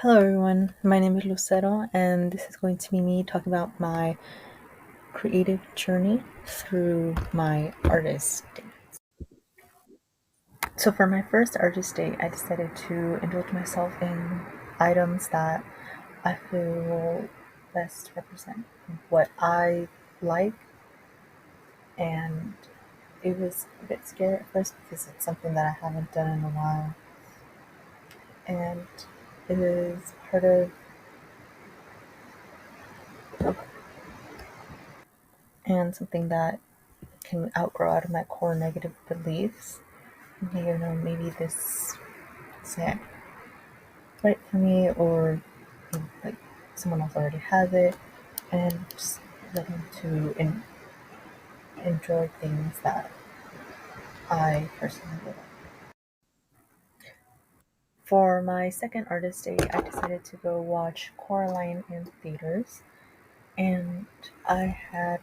Hello everyone, my name is Lucero and this is going to be me talking about my creative journey through my artist day. So for my first artist day, I decided to indulge myself in items that I feel best represent what I like, and it was a bit scary at first because it's something that I haven't done in a while, and it is part of and something that can outgrow out of my core negative beliefs. Maybe this isn't right for me, or like someone else already has it, and just letting to enjoy things that I personally like. For my second artist day, I decided to go watch Coraline in theaters, and I had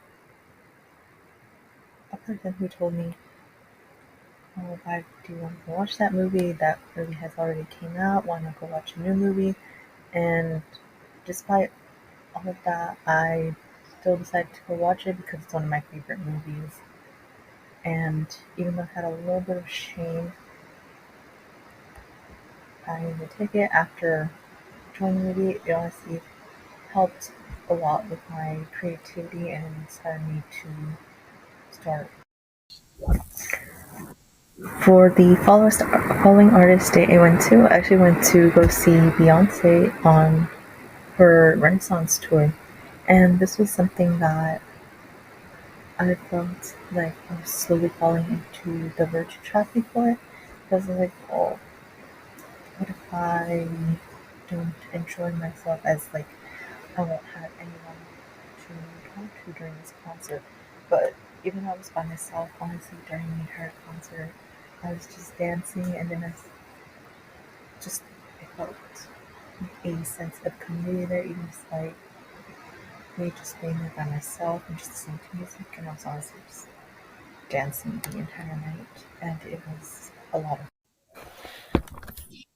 a person who told me, "Oh, why do you want to go watch that movie? That movie has already came out. Why not go watch a new movie?" And despite all of that, I still decided to go watch it because it's one of my favorite movies. And even though I had a little bit of shame buying the ticket after joining the movie, it honestly helped a lot with my creativity and inspired me to start. For the following artist day I actually went to go see Beyonce on her Renaissance tour. And this was something that I felt like I was slowly falling into the virtue trap before. Because I was like, oh, what if I don't enjoy myself as like I won't have anyone to talk to during this concert? But even though I was by myself, honestly, during the entire concert, I was just dancing, and then just I felt a sense of community there, even despite me just being there by myself and just listening to music, and I was honestly just dancing the entire night, and it was a lot of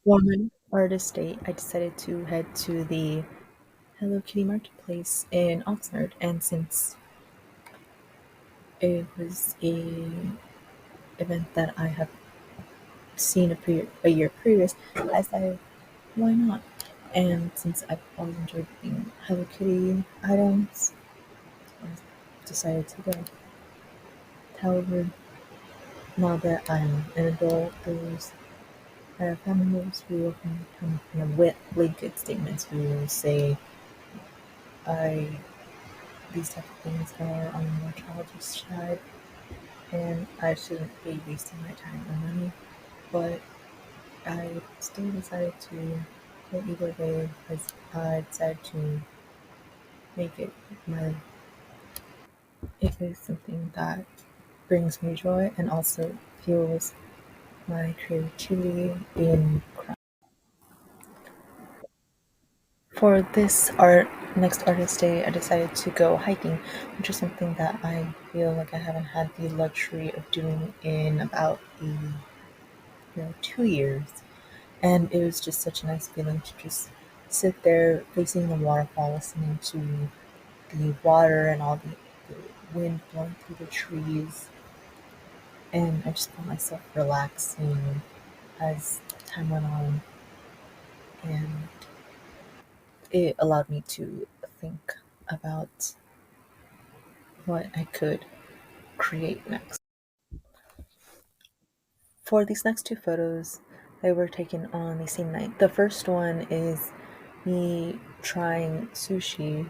one artist day. I decided to head to the Hello Kitty Marketplace in Oxnard, and since it was a event that I have seen a year previous, I decided why not. And since I've always enjoyed getting Hello Kitty items, I decided to go. However, now that I'm an adult, there's family members who often come with blanket statements who will say, I these type of things are on the more childish side, and I shouldn't be wasting my time or money. But I still decided to go either way because I decided to make it my it is something that brings me joy and also fuels my creativity in craft. For this next artist day, I decided to go hiking, which is something that I feel like I haven't had the luxury of doing in about 2 years. And it was just such a nice feeling to just sit there facing the waterfall, listening to the water and all the wind blowing through the trees. And I just felt myself relaxing as time went on, and it allowed me to think about what I could create next. For these next two photos, they were taken on the same night. The first one is me trying sushi,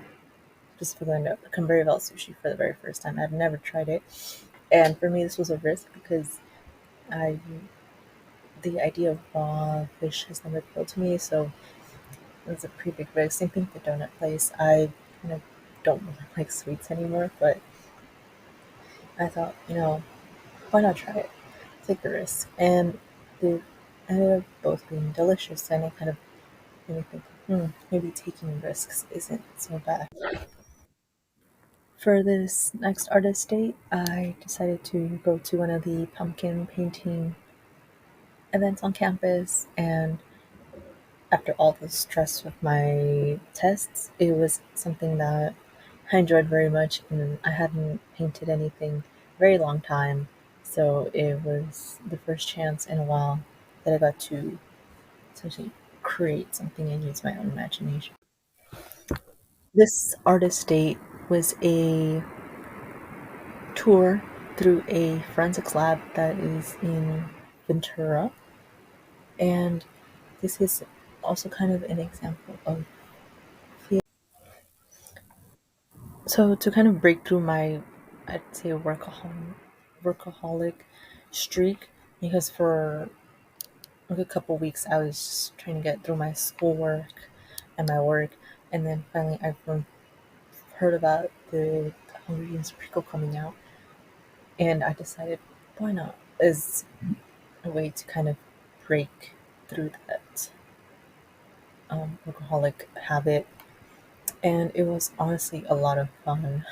specifically Conveyor sushi for the very first time. I'd never tried it, and for me, this was a risk because I the idea of raw fish has never appealed to me, so it was a pretty big risk. Same thing with the donut place. I kind of don't really like sweets anymore, but I thought, why not try it? Take the risk. And they ended up both being delicious, and it kind of made me think, maybe taking risks isn't so bad. For this next artist date, I decided to go to one of the pumpkin painting events on campus, and after all the stress with my tests, it was something that I enjoyed very much, and I hadn't painted anything very long time, so it was the first chance in a while that I got to essentially create something and use my own imagination. This artist date was a tour through a forensics lab that is in Ventura, and this is also kind of an example of so to kind of break through my, I'd say, workaholic streak, because for like a couple weeks I was just trying to get through my schoolwork and my work, and then finally heard about the Hunger Games prequel coming out, and I decided why not as a way to kind of break through that workaholic habit, and it was honestly a lot of fun.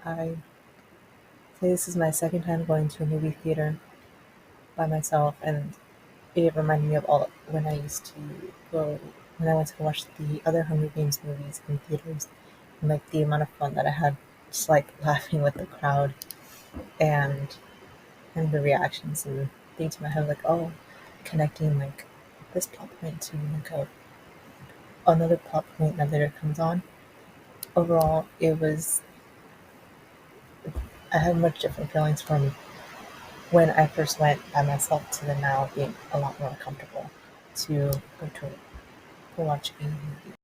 I say this is my second time going to a movie theater by myself, and it reminded me of all when I used to go when I went to watch the other Hunger Games movies in theaters, and like the amount of fun that I had just like laughing with the crowd and the reactions and thinking to my head like, oh, connecting like this plot point to like another plot point that later comes on. Overall, it was I had much different feelings from when I first went by myself to the now being a lot more comfortable to go to go watch a movie.